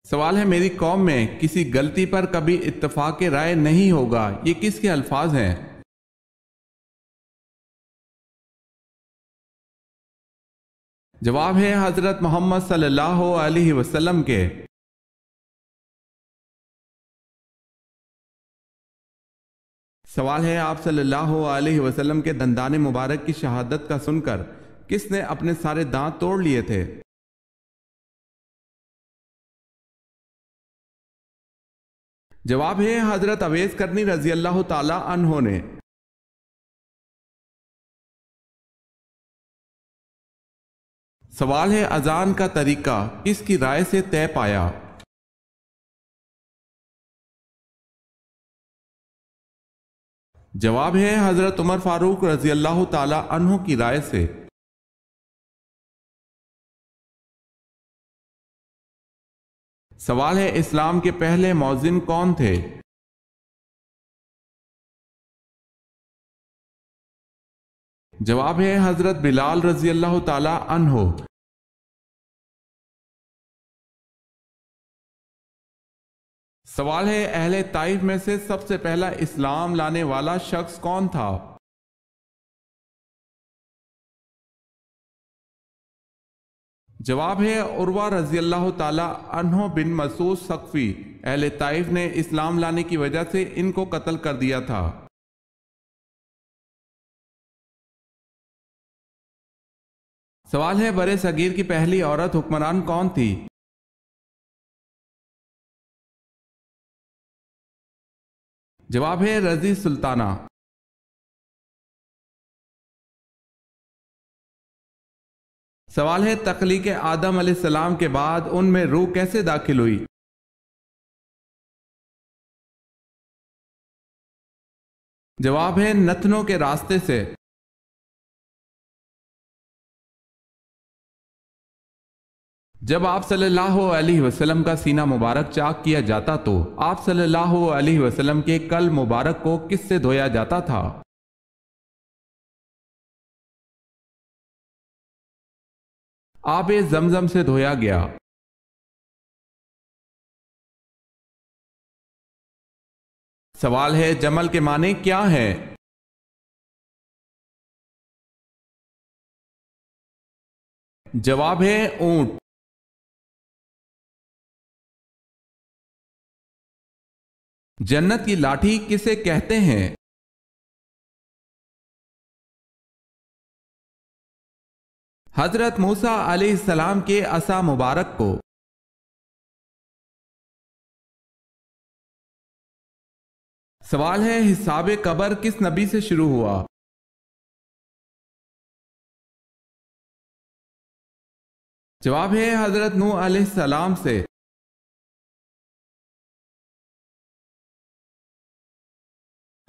سوال ہے، میری قوم میں کسی غلطی پر کبھی اتفاق رائے نہیں ہوگا، یہ کس کے الفاظ ہیں؟ جواب ہے حضرت محمد صلی اللہ علیہ وسلم کے۔ سوال ہے، آپ صلی اللہ علیہ وسلم کے دندان مبارک کی شہادت کا سن کر کس نے اپنے سارے دانت توڑ لیے تھے؟ جواب ہے حضرت اویس کرنی رضی اللہ تعالی عنہ نے۔ سوال ہے، اذان کا طریقہ کس کی رائے سے طے پایا؟ جواب ہے حضرت عمر فاروق رضی اللہ تعالی عنہ کی رائے سے۔ سوال ہے، اسلام کے پہلے مؤذن کون تھے؟ جواب ہے حضرت بلال رضی اللہ تعالی عنہ۔ سوال ہے، اہل طائف میں سے سب سے پہلا اسلام لانے والا شخص کون تھا؟ جواب ہے عروہ رضی اللہ تعالی عنہ بن مسعود ثقفی۔ اہل طائف نے اسلام لانے کی وجہ سے ان کو قتل کر دیا تھا۔ سوال ہے، برے صغیر کی پہلی عورت حکمران کون تھی؟ جواب ہے رضی سلطانہ۔ سوال ہے، تخلیق آدم علیہ السلام کے بعد ان میں روح کیسے داخل ہوئی؟ جواب ہے نتنوں کے راستے سے۔ جب آپ صلی اللہ علیہ وسلم کا سینہ مبارک چاک کیا جاتا تو آپ صلی اللہ علیہ وسلم کے کل مبارک کو کس سے دھویا جاتا تھا؟ آب زمزم سے دھویا گیا۔ سوال ہے، جمل کے معنی کیا ہے؟ جواب ہے اونٹ۔ جنت کی لاٹھی کسے کہتے ہیں؟ حضرت موسیٰ علیہ السلام کے عصا مبارک کو۔ سوال ہے، حساب قبر کس نبی سے شروع ہوا؟ جواب ہے حضرت نوح علیہ السلام سے۔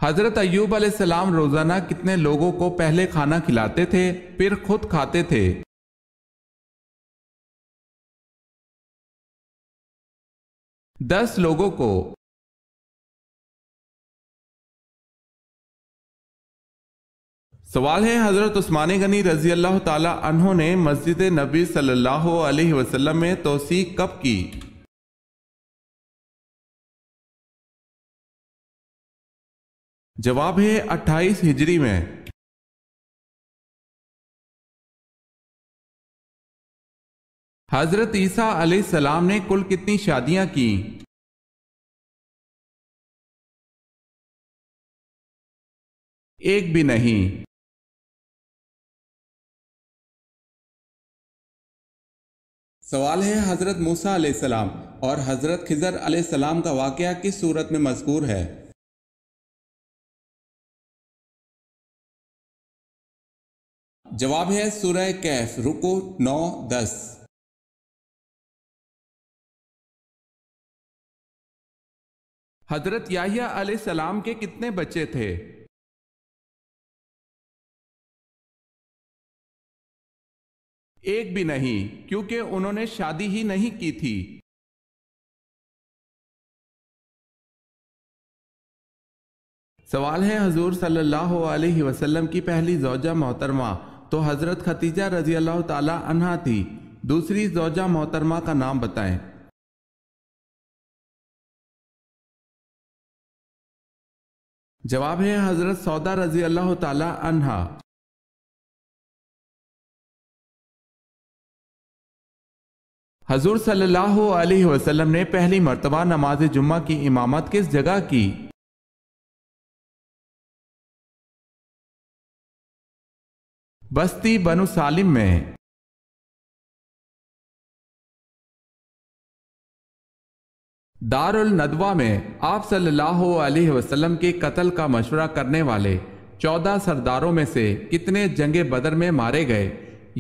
حضرت ایوب علیہ السلام روزانہ کتنے لوگوں کو پہلے کھانا کھلاتے تھے پھر خود کھاتے تھے؟ 10 لوگوں کو۔ سوال ہے، حضرت عثمان غنی رضی اللہ تعالی عنہ نے مسجد نبی صلی اللہ علیہ وسلم میں توسیع کب کی؟ جواب ہے 28 ہجری میں۔ حضرت عیسیٰ علیہ السلام نے کل کتنی شادیاں کی؟ ایک بھی نہیں۔ سوال ہے، حضرت موسیٰ علیہ السلام اور حضرت خضر علیہ السلام کا واقعہ کس سورت میں مذکور ہے؟ جواب ہے سورہ کہف، رکو 9-10۔ حضرت یحییٰ علیہ السلام کے کتنے بچے تھے؟ ایک بھی نہیں، کیونکہ انہوں نے شادی ہی نہیں کی تھی۔ سوال ہے، حضور صلی اللہ علیہ وسلم کی پہلی زوجہ محترمہ تو حضرت خدیجہ رضی اللہ تعالی عنہا تھی، دوسری زوجہ محترمہ کا نام بتائیں۔ جواب ہے حضرت سودا رضی اللہ تعالی عنہا۔ حضور صلی اللہ علیہ وسلم نے پہلی مرتبہ نماز جمعہ کی امامت کس جگہ کی؟ بستی بنو سالم میں۔ دار الندوہ میں آپ صلی اللہ علیہ وسلم کے قتل کا مشورہ کرنے والے 14 سرداروں میں سے کتنے جنگ بدر میں مارے گئے؟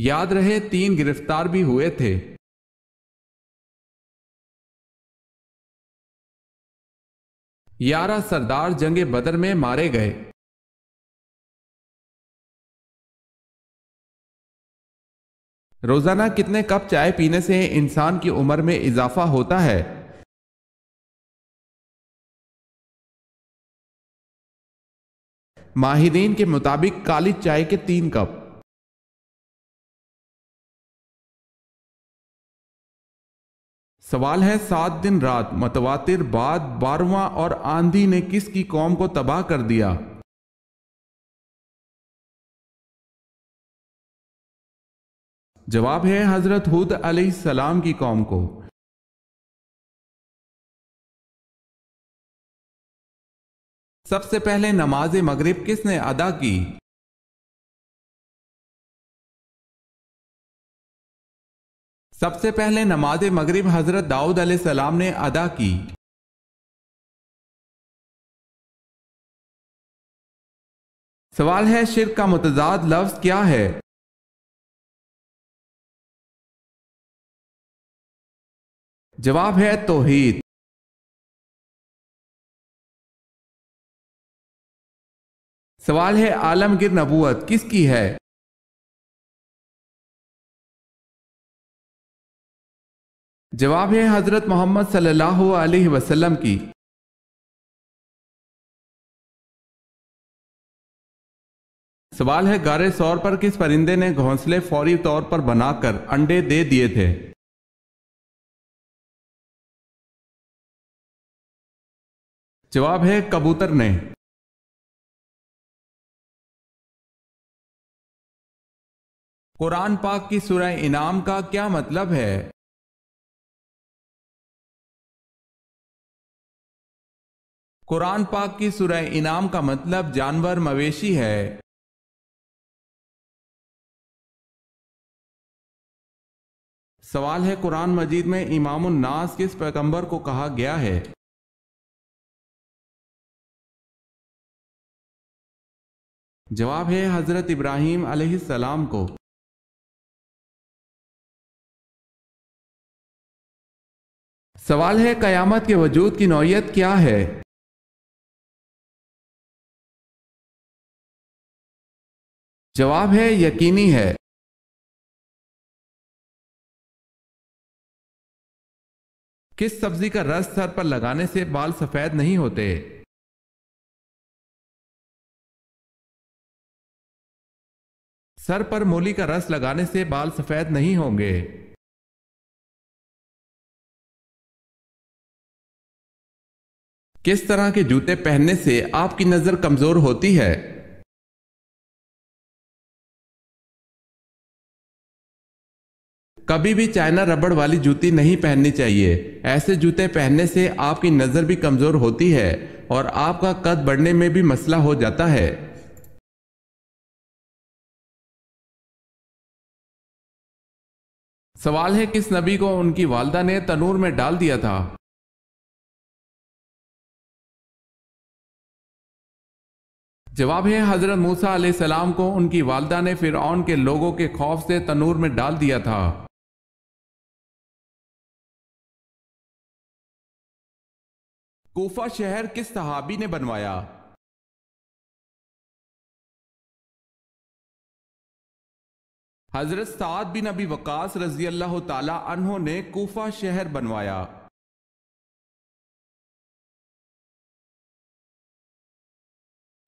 یاد رہے 3 گرفتار بھی ہوئے تھے۔ 11 سردار جنگ بدر میں مارے گئے۔ روزانہ کتنے کپ چائے پینے سے انسان کی عمر میں اضافہ ہوتا ہے؟ ماہرین کے مطابق کالی چائے کے 3 کپ۔ سوال ہے 7 دن رات متواتر بعد 12واں اور آندھی نے کس کی قوم کو تباہ کر دیا؟ جواب ہے حضرت ہود علیہ السلام کی قوم کو۔ سب سے پہلے نماز مغرب کس نے ادا کی؟ سب سے پہلے نماز مغرب حضرت داؤد علیہ السلام نے ادا کی۔ سوال ہے شرک کا متضاد لفظ کیا ہے؟ جواب ہے توحید۔ سوال ہے عالمگیر نبوت کس کی ہے؟ جواب ہے حضرت محمد صلی اللہ علیہ وسلم کی۔ سوال ہے غار ثور پر کس پرندے نے گھونسلے فوری طور پر بنا کر انڈے دے دیے تھے؟ جواب ہے کبوتر نے۔ قرآن پاک کی سورہ انعام کا کیا مطلب ہے؟ قرآن پاک کی سورہ انعام کا مطلب جانور مویشی ہے۔ سوال ہے قرآن مجید میں امام الناس کس پیغمبر کو کہا گیا ہے؟ جواب ہے حضرت ابراہیم علیہ السلام کو۔ سوال ہے قیامت کے وجود کی نوعیت کیا ہے؟ جواب ہے یقینی ہے۔ کس سبزی کا رس سر پر لگانے سے بال سفید نہیں ہوتے؟ سر پر مولی کا رس لگانے سے بال سفید نہیں ہوں گے۔ کس طرح کے جوتے پہننے سے آپ کی نظر کمزور ہوتی ہے؟ کبھی بھی چائنا ربڑ والی جوتی نہیں پہننی چاہیے۔ ایسے جوتے پہننے سے آپ کی نظر بھی کمزور ہوتی ہے اور آپ کا قد بڑھنے میں بھی مسئلہ ہو جاتا ہے۔ سوال ہے کس نبی کو ان کی والدہ نے تنور میں ڈال دیا تھا؟ جواب ہے حضرت موسیٰ علیہ السلام کو ان کی والدہ نے فرعون کے لوگوں کے خوف سے تنور میں ڈال دیا تھا۔ کوفہ شہر کس صحابی نے بنوایا؟ حضرت سعد بن ابی وقاص رضی اللہ تعالی عنہ نے کوفہ شہر بنوایا۔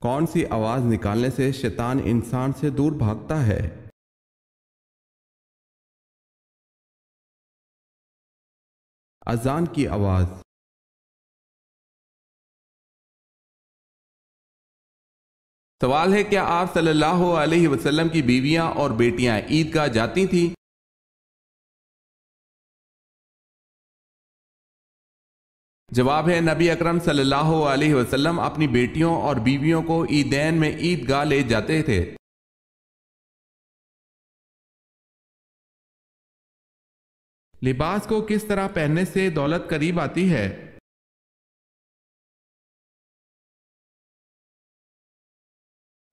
کون سی آواز نکالنے سے شیطان انسان سے دور بھاگتا ہے؟ اذان کی آواز۔ سوال ہے کیا آپ صلی اللہ علیہ وسلم کی بیویاں اور بیٹیاں عیدگاہ جاتی تھیں؟ جواب ہے نبی اکرم صلی اللہ علیہ وسلم اپنی بیٹیوں اور بیویوں کو عیدین میں عیدگاہ لے جاتے تھے۔ لباس کو کس طرح پہننے سے دولت قریب آتی ہے؟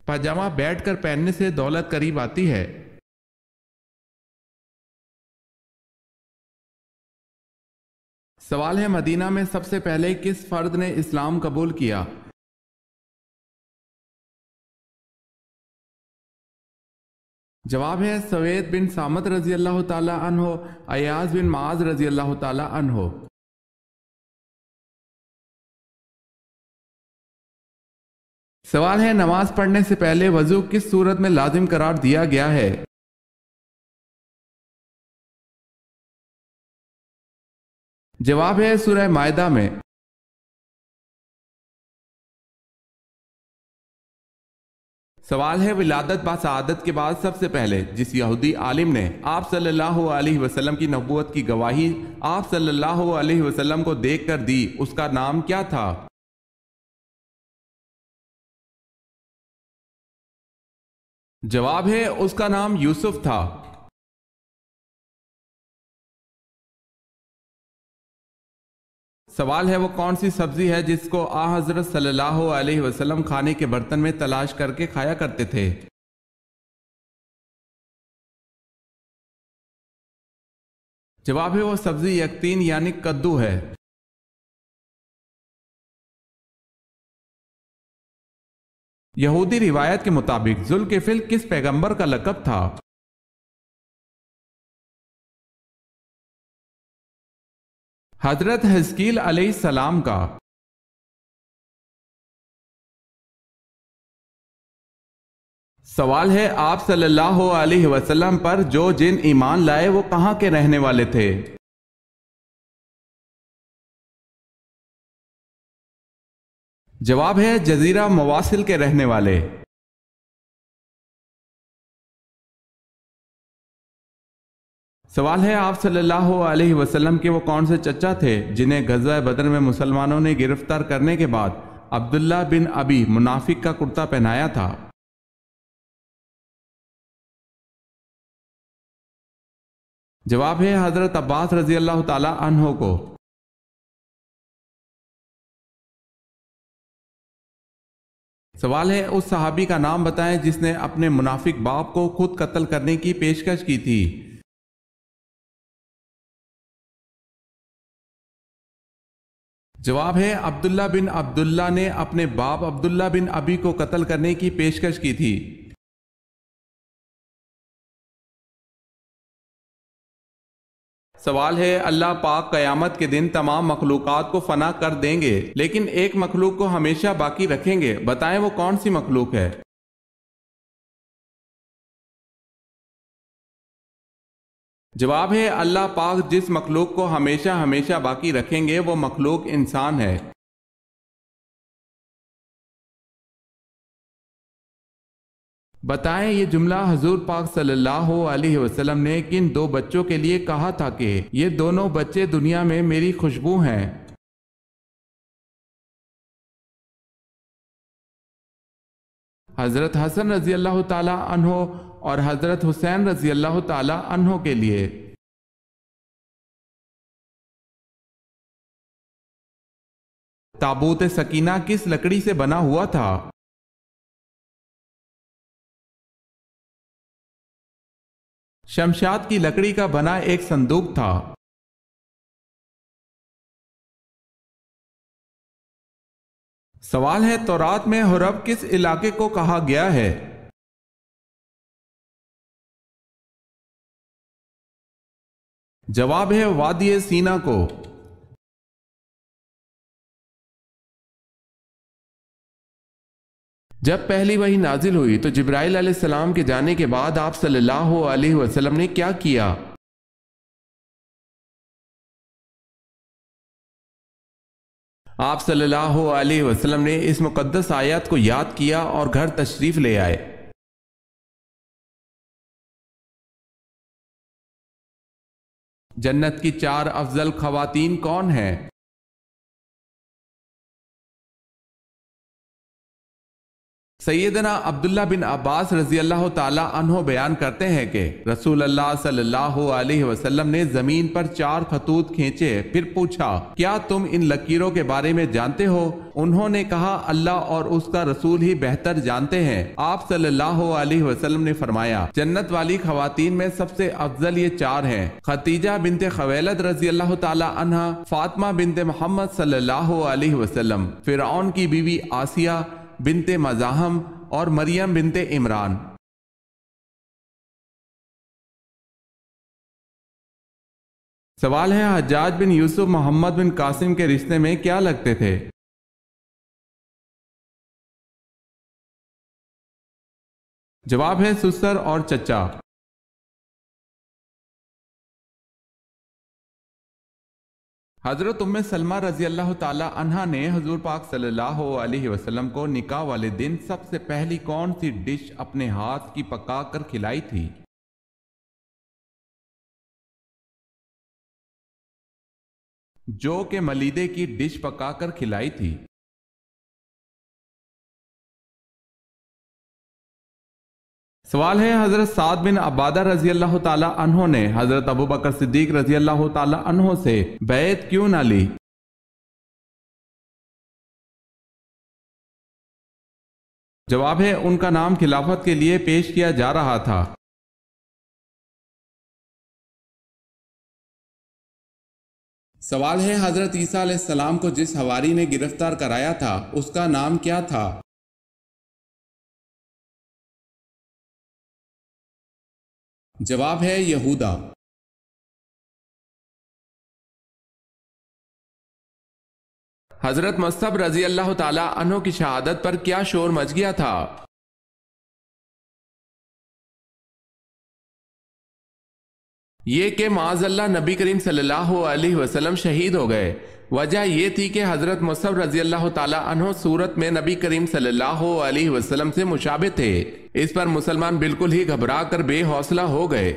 پاجامہ بیٹھ کر پہننے سے دولت قریب آتی ہے۔ سوال ہے مدینہ میں سب سے پہلے کس فرد نے اسلام قبول کیا؟ جواب ہے سوید بن سامت رضی اللہ تعالی عنہ، ایاز بن معاذ رضی اللہ تعالی عنہ۔ سوال ہے نماز پڑھنے سے پہلے وضو کس صورت میں لازم قرار دیا گیا ہے؟ جواب ہے سورہ مائدہ میں۔ سوال ہے ولادت با سعادت کے بعد سب سے پہلے جس یہودی عالم نے آپ صلی اللہ علیہ وسلم کی نبوت کی گواہی آپ صلی اللہ علیہ وسلم کو دیکھ کر دی اس کا نام کیا تھا؟ جواب ہے اس کا نام یوسف تھا۔ سوال ہے وہ کون سی سبزی ہے جس کو حضرت صلی اللہ علیہ وسلم کھانے کے برتن میں تلاش کر کے کھایا کرتے تھے؟ جواب ہے وہ سبزی یقطین یعنی کدو ہے۔ یہودی روایت کے مطابق ذوالکفل کس پیغمبر کا لقب تھا؟ حضرت حزقیل علیہ السلام کا۔ سوال ہے آپ صلی اللہ علیہ وسلم پر جو جن ایمان لائے وہ کہاں کے رہنے والے تھے؟ جواب ہے جزیرہ مواصل کے رہنے والے۔ سوال ہے آپ صلی اللہ علیہ وسلم کے وہ کون سے چچا تھے جنہیں غزوہ بدر میں مسلمانوں نے گرفتار کرنے کے بعد عبداللہ بن ابی منافق کا کرتا پہنایا تھا؟ جواب ہے حضرت عباس رضی اللہ تعالی عنہ کو۔ سوال ہے اس صحابی کا نام بتائیں جس نے اپنے منافق باپ کو خود قتل کرنے کی پیشکش کی تھی؟ جواب ہے عبداللہ بن عبداللہ نے اپنے باپ عبداللہ بن ابی کو قتل کرنے کی پیشکش کی تھی۔ سوال ہے اللہ پاک قیامت کے دن تمام مخلوقات کو فنا کر دیں گے لیکن ایک مخلوق کو ہمیشہ باقی رکھیں گے، بتائیں وہ کون سی مخلوق ہے؟ جواب ہے اللہ پاک جس مخلوق کو ہمیشہ ہمیشہ باقی رکھیں گے وہ مخلوق انسان ہے۔ بتائیں یہ جملہ حضور پاک صلی اللہ علیہ وسلم نے کن دو بچوں کے لیے کہا تھا کہ یہ دونوں بچے دنیا میں میری خوشبو ہیں؟ حضرت حسن رضی اللہ تعالی عنہ اور حضرت حسین رضی اللہ تعالی عنہ کے لیے۔ تابوت سکینہ کس لکڑی سے بنا ہوا تھا؟ شمشاد کی لکڑی کا بنا ایک صندوق تھا۔ سوال ہے تورات میں حرب کس علاقے کو کہا گیا ہے؟ جواب ہے وادی سینا کو۔ جب پہلی وحی نازل ہوئی تو جبرائیل علیہ السلام کے جانے کے بعد آپ صلی اللہ علیہ وسلم نے کیا کیا؟ آپ صلی اللہ علیہ وسلم نے اس مقدس آیات کو یاد کیا اور گھر تشریف لے آئے۔ جنت کی 4 افضل خواتین کون ہیں؟ سیدنا عبداللہ بن عباس رضی اللہ تعالی عنہ بیان کرتے ہیں کہ رسول اللہ صلی اللہ علیہ وسلم نے زمین پر 4 خطوط کھینچے، پھر پوچھا کیا تم ان لکیروں کے بارے میں جانتے ہو؟ انہوں نے کہا اللہ اور اس کا رسول ہی بہتر جانتے ہیں۔ آپ صلی اللہ علیہ وسلم نے فرمایا جنت والی خواتین میں سب سے افضل یہ 4 ہیں: خدیجہ بنت خویلد رضی اللہ تعالی عنہ، فاطمہ بنت محمد صلی اللہ علیہ وسلم، فرعون کی بیوی آسیہ بنت مزاحم اور مریم بنت عمران۔ سوال ہے حجاج بن یوسف محمد بن قاسم کے رشتے میں کیا لگتے تھے؟ جواب ہے سسر اور چچا۔ حضرت ام سلمہ رضی اللہ تعالی عنہا نے حضور پاک صلی اللہ علیہ وسلم کو نکاح والے دن سب سے پہلی کون سی ڈش اپنے ہاتھ کی پکا کر کھلائی تھی؟ جو کہ ملیدے کی ڈش پکا کر کھلائی تھی۔ سوال ہے حضرت سعد بن عبادہ رضی اللہ تعالی عنہ نے حضرت ابوبکر صدیق رضی اللہ تعالی عنہ سے بیعت کیوں نہ لی؟ جواب ہے ان کا نام خلافت کے لیے پیش کیا جا رہا تھا۔ سوال ہے حضرت عیسیٰ علیہ السلام کو جس حواری نے گرفتار کرایا تھا اس کا نام کیا تھا؟ جواب ہے یہودا۔ حضرت مصعب رضی اللہ تعالی عنہ کی شہادت پر کیا شور مچ گیا تھا؟ یہ کہ معاذ اللہ نبی کریم صلی اللہ علیہ وسلم شہید ہو گئے۔ وجہ یہ تھی کہ حضرت مصعب رضی اللہ تعالی عنہ صورت میں نبی کریم صلی اللہ علیہ وسلم سے مشابہ تھے۔ اس پر مسلمان بالکل ہی گھبرا کر بے حوصلہ ہو گئے۔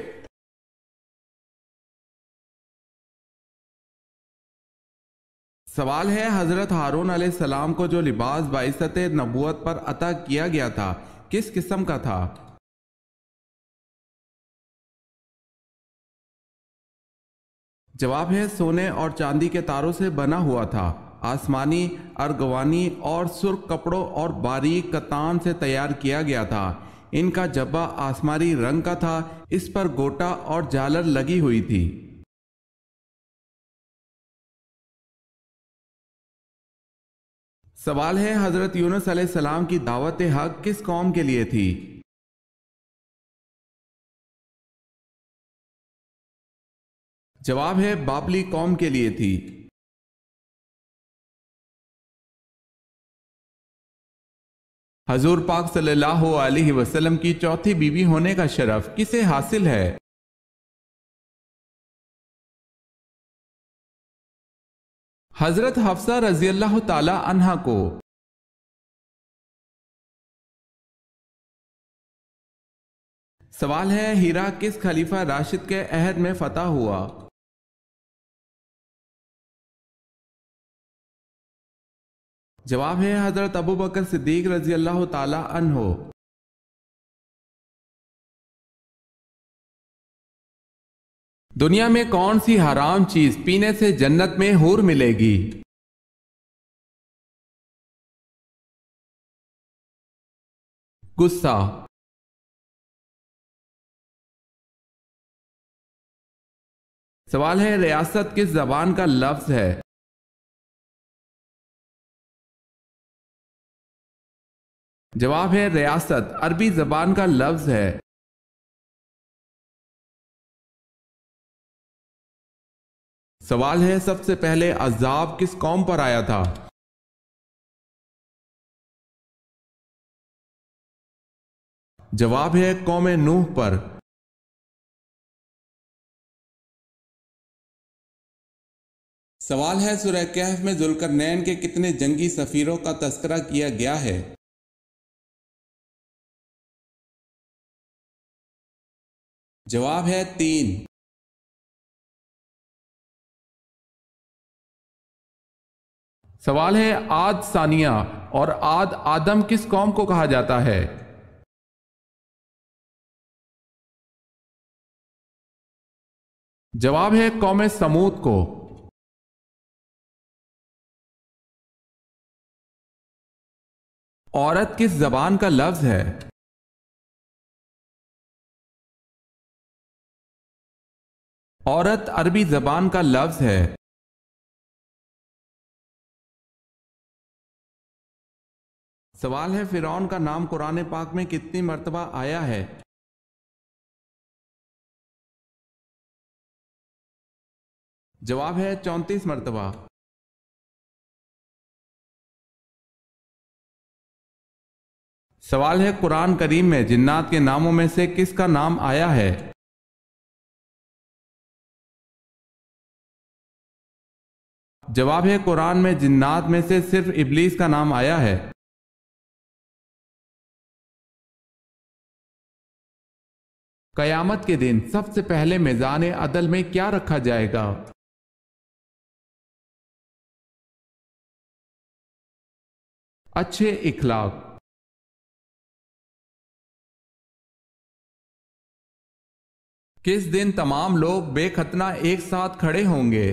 سوال ہے حضرت ہارون علیہ السلام کو جو لباس بعثت نبوت پر عطا کیا گیا تھا کس قسم کا تھا؟ جواب ہے سونے اور چاندی کے تاروں سے بنا ہوا تھا۔ آسمانی، ارغوانی اور سرخ کپڑوں اور باریک کتان سے تیار کیا گیا تھا۔ ان کا جبہ آسمانی رنگ کا تھا، اس پر گوٹا اور جالر لگی ہوئی تھی۔ سوال ہے حضرت یونس علیہ السلام کی دعوت حق کس قوم کے لیے تھی؟ جواب ہے بابلی قوم کے لیے تھی۔ حضور پاک صلی اللہ علیہ وسلم کی چوتھی بیوی ہونے کا شرف کسے حاصل ہے؟ حضرت حفصہ رضی اللہ تعالی عنہا کو۔ سوال ہے ہیرا کس خلیفہ راشد کے عہد میں فتح ہوا؟ جواب ہے حضرت ابوبکر صدیق رضی اللہ تعالی عنہ۔ دنیا میں کون سی حرام چیز پینے سے جنت میں حور ملے گی؟ غصہ۔ سوال ہے ریاست کس زبان کا لفظ ہے؟ جواب ہے ریاست عربی زبان کا لفظ ہے۔ سوال ہے سب سے پہلے عذاب کس قوم پر آیا تھا؟ جواب ہے قوم نوح پر۔ سوال ہے سورہ کہف میں ذوالقرنین کے کتنے جنگی سفیروں کا تذکرہ کیا گیا ہے؟ جواب ہے 3۔ سوال ہے عاد ثانیہ اور عاد آدم کس قوم کو کہا جاتا ہے؟ جواب ہے قوم سمود کو۔ عورت کس زبان کا لفظ ہے؟ عورت عربی زبان کا لفظ ہے۔ سوال ہے فرعون کا نام قرآن پاک میں کتنی مرتبہ آیا ہے؟ جواب ہے 34 مرتبہ۔ سوال ہے قرآن کریم میں جنات کے ناموں میں سے کس کا نام آیا ہے؟ جواب ہے قرآن میں جنات میں سے صرف ابلیس کا نام آیا ہے۔ قیامت کے دن سب سے پہلے میزان عدل میں کیا رکھا جائے گا؟ اچھے اخلاق۔ کس دن تمام لوگ بے ختنہ ایک ساتھ کھڑے ہوں گے؟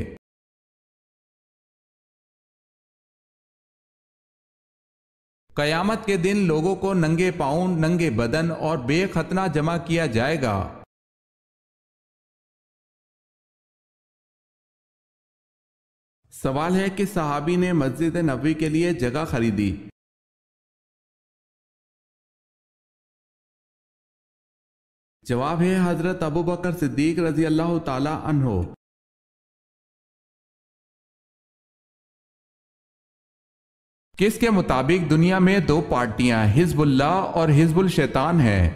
قیامت کے دن لوگوں کو ننگے پاؤں، ننگے بدن اور بے ختنہ جمع کیا جائے گا۔ سوال ہے کہ صحابی نے مسجد نبوی کے لیے جگہ خریدی؟ جواب ہے حضرت ابوبکر صدیق رضی اللہ تعالی عنہ۔ کس کے مطابق دنیا میں دو پارٹیاں حزب اللہ اور حزب الشیطان ہیں؟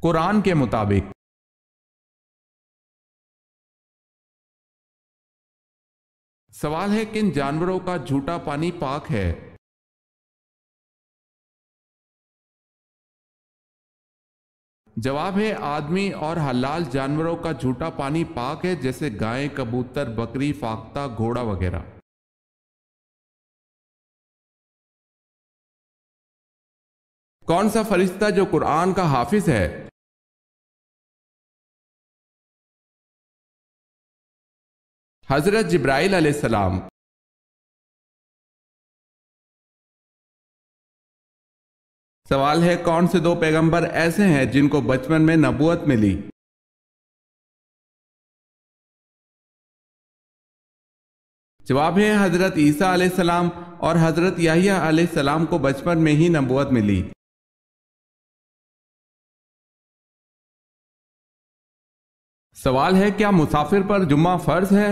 قرآن کے مطابق۔ سوال ہے کن جانوروں کا جھوٹا پانی پاک ہے؟ جواب ہے آدمی اور حلال جانوروں کا جھوٹا پانی پاک ہے، جیسے گائے، کبوتر، بکری، فاختہ، گھوڑا وغیرہ۔ کون سا فرشتہ جو قرآن کا حافظ ہے؟ حضرت جبرائیل علیہ السلام۔ سوال ہے کون سے دو پیغمبر ایسے ہیں جن کو بچپن میں نبوت ملی؟ جواب ہے حضرت عیسیٰ علیہ السلام اور حضرت یحییٰ علیہ السلام کو بچپن میں ہی نبوت ملی۔ سوال ہے کیا مسافر پر جمعہ فرض ہے؟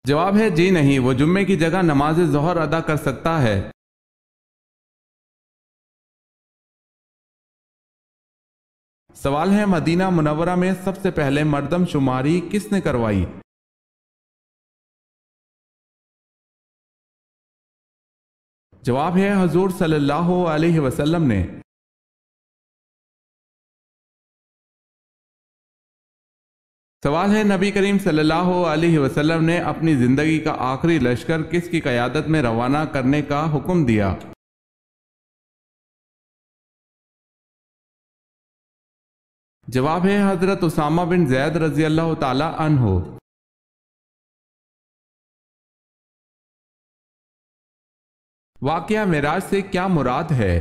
جواب ہے جی نہیں، وہ جمعے کی جگہ نماز ظہر ادا کر سکتا ہے۔ سوال ہے مدینہ منورہ میں سب سے پہلے مردم شماری کس نے کروائی؟ جواب ہے حضور صلی اللہ علیہ وسلم نے۔ سوال ہے نبی کریم صلی اللہ علیہ وسلم نے اپنی زندگی کا آخری لشکر کس کی قیادت میں روانہ کرنے کا حکم دیا؟ جواب ہے حضرت اسامہ بن زید رضی اللہ تعالی عنہ۔ واقعہ معراج سے کیا مراد ہے؟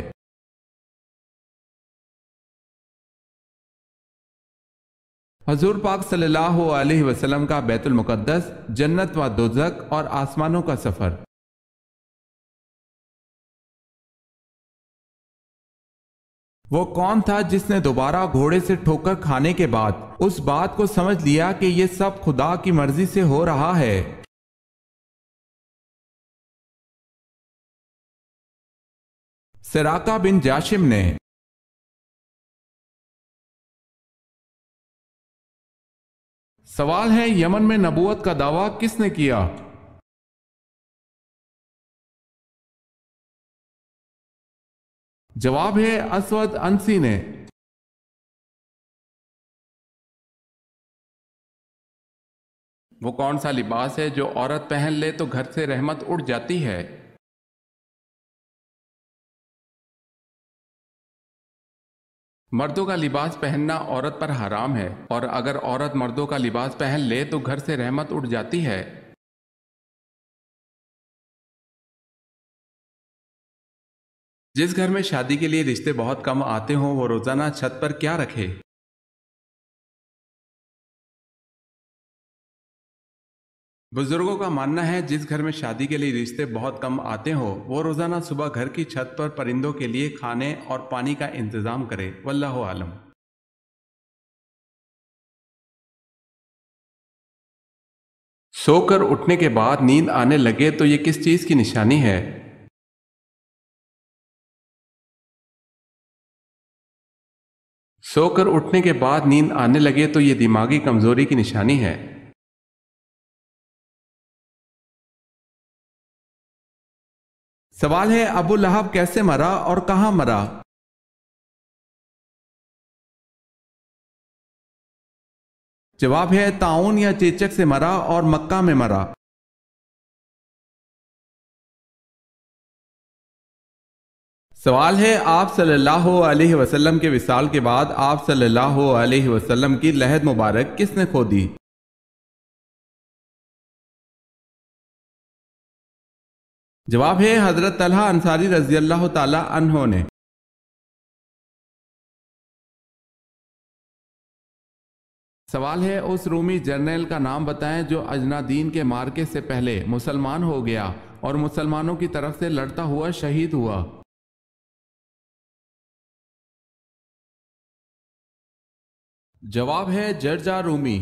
حضور پاک صلی اللہ علیہ وسلم کا بیت المقدس، جنت و دوزخ اور آسمانوں کا سفر۔ وہ کون تھا جس نے دوبارہ گھوڑے سے ٹھوکر کھانے کے بعد اس بات کو سمجھ لیا کہ یہ سب خدا کی مرضی سے ہو رہا ہے؟ سراقہ بن جاشم نے۔ سوال ہے یمن میں نبوت کا دعویٰ کس نے کیا؟ جواب ہے اسود انسی نے۔ وہ کون سا لباس ہے جو عورت پہن لے تو گھر سے رحمت اڑ جاتی ہے؟ مردوں کا لباس پہننا عورت پر حرام ہے، اور اگر عورت مردوں کا لباس پہن لے تو گھر سے رحمت اڑ جاتی ہے۔ جس گھر میں شادی کے لیے رشتے بہت کم آتے ہوں وہ روزانہ چھت پر کیا رکھے؟ بزرگوں کا ماننا ہے جس گھر میں شادی کے لیے رشتے بہت کم آتے ہوں وہ روزانہ صبح گھر کی چھت پر پرندوں کے لیے کھانے اور پانی کا انتظام کرے، واللہ عالم۔ سو کر اٹھنے کے بعد نیند آنے لگے تو یہ کس چیز کی نشانی ہے؟ سو کر اٹھنے کے بعد نیند آنے لگے تو یہ دماغی کمزوری کی نشانی ہے۔ سوال ہے ابو لہب کیسے مرا اور کہاں مرا؟ جواب ہے طاعون یا چیچک سے مرا اور مکہ میں مرا۔ سوال ہے آپ صلی اللہ علیہ وسلم کے وصال کے بعد آپ صلی اللہ علیہ وسلم کی لحد مبارک کس نے کھو دی؟ جواب ہے حضرت طلحہ انصاری رضی اللہ تعالی عنہ نے۔ سوال ہے اس رومی جرنیل کا نام بتائیں جو اجنادین کے مارکے سے پہلے مسلمان ہو گیا اور مسلمانوں کی طرف سے لڑتا ہوا شہید ہوا۔ جواب ہے جرجا رومی۔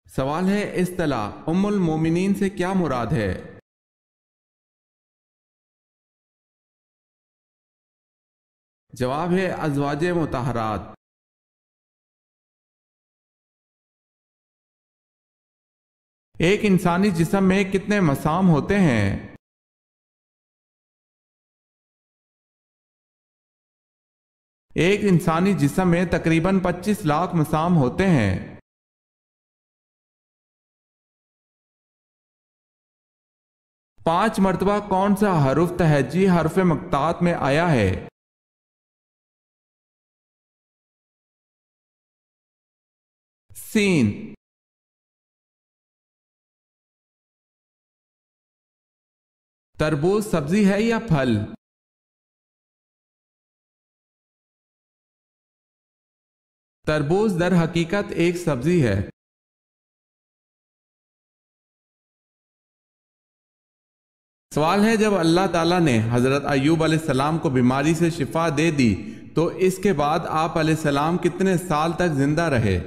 سوال ہے اصطلاح ام المومنین سے کیا مراد ہے؟ جواب ہے ازواج مطہرات۔ ایک انسانی جسم میں کتنے مسام ہوتے ہیں؟ ایک انسانی جسم میں تقریباً 25 لاکھ مسام ہوتے ہیں۔ پانچ مرتبہ کون سا حرف تہجی حرف مقطعات میں آیا ہے؟ سین۔ تربوز سبزی ہے یا پھل؟ تربوز در حقیقت ایک سبزی ہے۔ سوال ہے جب اللہ تعالیٰ نے حضرت ایوب علیہ السلام کو بیماری سے شفا دے دی تو اس کے بعد آپ علیہ السلام کتنے سال تک زندہ رہے؟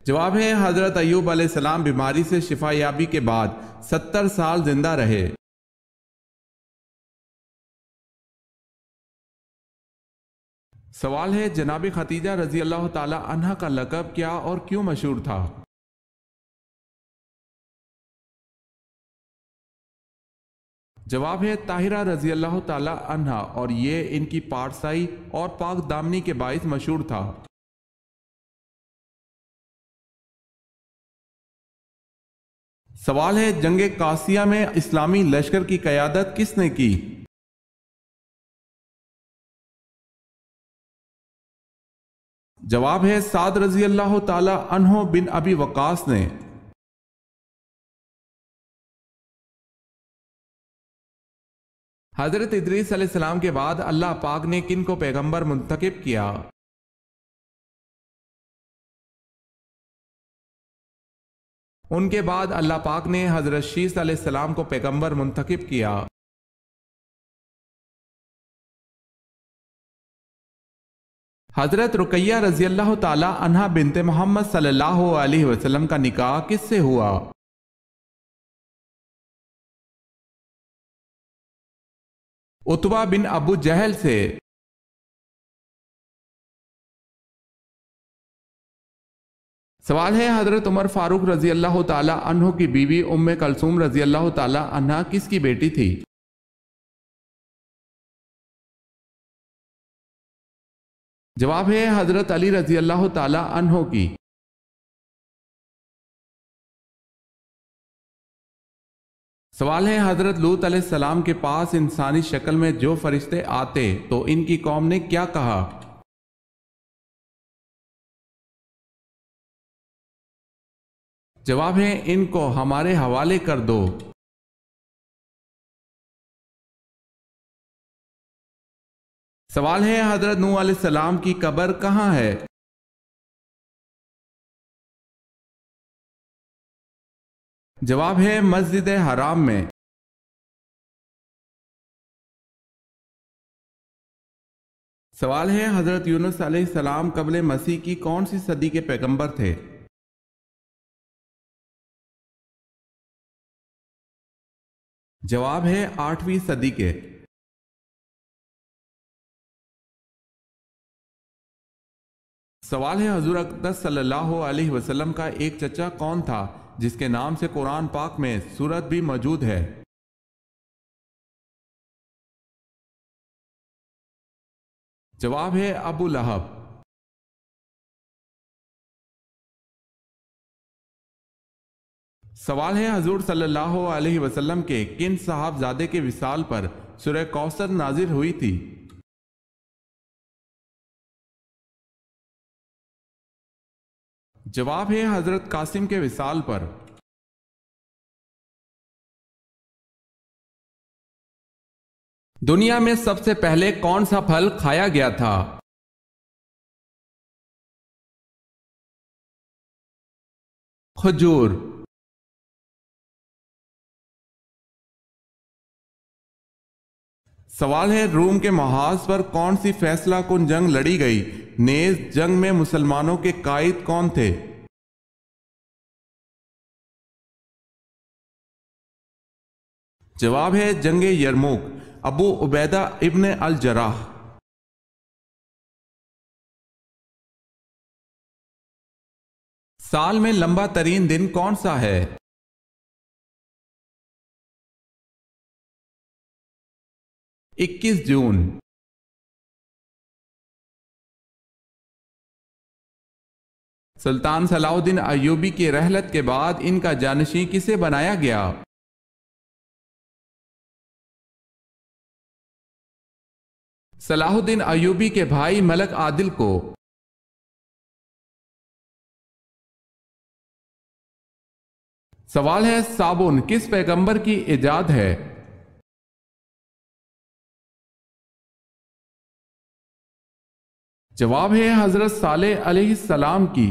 جواب ہے حضرت ایوب علیہ السلام بیماری سے شفا یابی کے بعد 70 سال زندہ رہے۔ سوال ہے جناب خدیجہ رضی اللہ تعالی عنہ کا لقب کیا اور کیوں مشہور تھا؟ جواب ہے طاہرہ رضی اللہ تعالی عنہ، اور یہ ان کی پارسائی اور پاک دامنی کے باعث مشہور تھا۔ سوال ہے جنگ قاسیہ میں اسلامی لشکر کی قیادت کس نے کی؟ جواب ہے سعد رضی اللہ تعالی عنہ بن ابی وقاص نے۔ حضرت ادریس علیہ السلام کے بعد اللہ پاک نے کن کو پیغمبر منتخب کیا؟ ان کے بعد اللہ پاک نے حضرت شیس علیہ السلام کو پیغمبر منتخب کیا۔ حضرت رقیہ رضی اللہ تعالی عنہا بنت محمد صلی اللہ علیہ وسلم کا نکاح کس سے ہوا؟ عتبہ بن ابو جہل سے۔ سوال ہے حضرت عمر فاروق رضی اللہ تعالی عنہ کی بیوی ام کلثوم رضی اللہ تعالی عنہا کس کی بیٹی تھی؟ جواب ہے حضرت علی رضی اللہ تعالی عنہ کی۔ سوال ہے حضرت لوط علیہ السلام کے پاس انسانی شکل میں جو فرشتے آتے تو ان کی قوم نے کیا کہا؟ جواب ہے ان کو ہمارے حوالے کر دو۔ سوال ہے حضرت نوح علیہ السلام کی قبر کہاں ہے؟ جواب ہے مسجد حرام میں۔ سوال ہے حضرت یونس علیہ السلام قبل مسیح کی کون سی صدی کے پیغمبر تھے؟ جواب ہے 8ویں صدی کے۔ سوال ہے حضور اقدس صلی اللہ علیہ وسلم کا ایک چچا کون تھا جس کے نام سے قرآن پاک میں سورت بھی موجود ہے؟ جواب ہے ابو لہب۔ سوال ہے حضور صلی اللہ علیہ وسلم کے کن صاحبزادے کے وصال پر سورہ کوثر نازل ہوئی تھی؟ جواب ہے حضرت قاسم کے وصال پر۔ دنیا میں سب سے پہلے کون سا پھل کھایا گیا تھا؟ کھجور۔ سوال ہے روم کے محاذ پر کون سی فیصلہ کن جنگ لڑی گئی؟ نیز جنگ میں مسلمانوں کے قائد کون تھے؟ جواب ہے جنگ یرموک، ابو عبیدہ ابن الجراح۔ سال میں لمبا ترین دن کون سا ہے؟ اکیس جون۔ سلطان صلاح الدین ایوبی کی رحلت کے بعد ان کا جانشین کسے بنایا گیا؟ صلاح الدین ایوبی کے بھائی ملک عادل کو۔ سوال ہے صابن کس پیغمبر کی ایجاد ہے؟ جواب ہے حضرت صالح علیہ السلام کی۔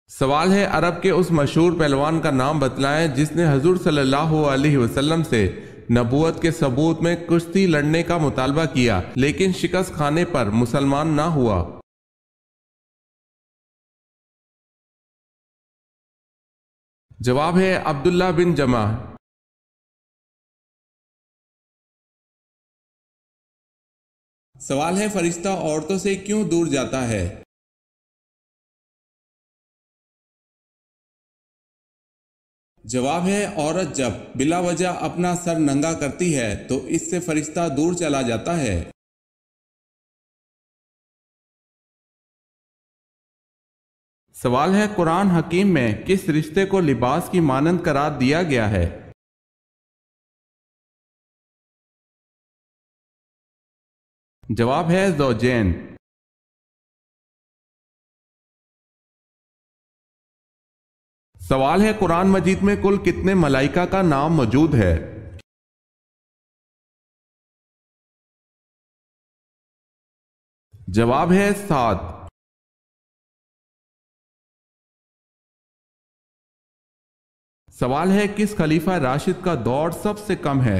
سوال ہے عرب کے اس مشہور پہلوان کا نام بتلائیں جس نے حضور صلی اللہ علیہ وسلم سے نبوت کے ثبوت میں کشتی لڑنے کا مطالبہ کیا لیکن شکست کھانے پر مسلمان نہ ہوا۔ جواب ہے عبداللہ بن جمع۔ سوال ہے فرشتہ عورتوں سے کیوں دور جاتا ہے؟ جواب ہے عورت جب بلا وجہ اپنا سر ننگا کرتی ہے تو اس سے فرشتہ دور چلا جاتا ہے۔ سوال ہے قرآن حکیم میں کس رشتے کو لباس کی مانند قرار دیا گیا ہے؟ جواب ہے زوجین۔ سوال ہے قرآن مجید میں کل کتنے ملائکہ کا نام موجود ہے؟ جواب ہے 7۔ سوال ہے کس خلیفہ راشد کا دور سب سے کم ہے؟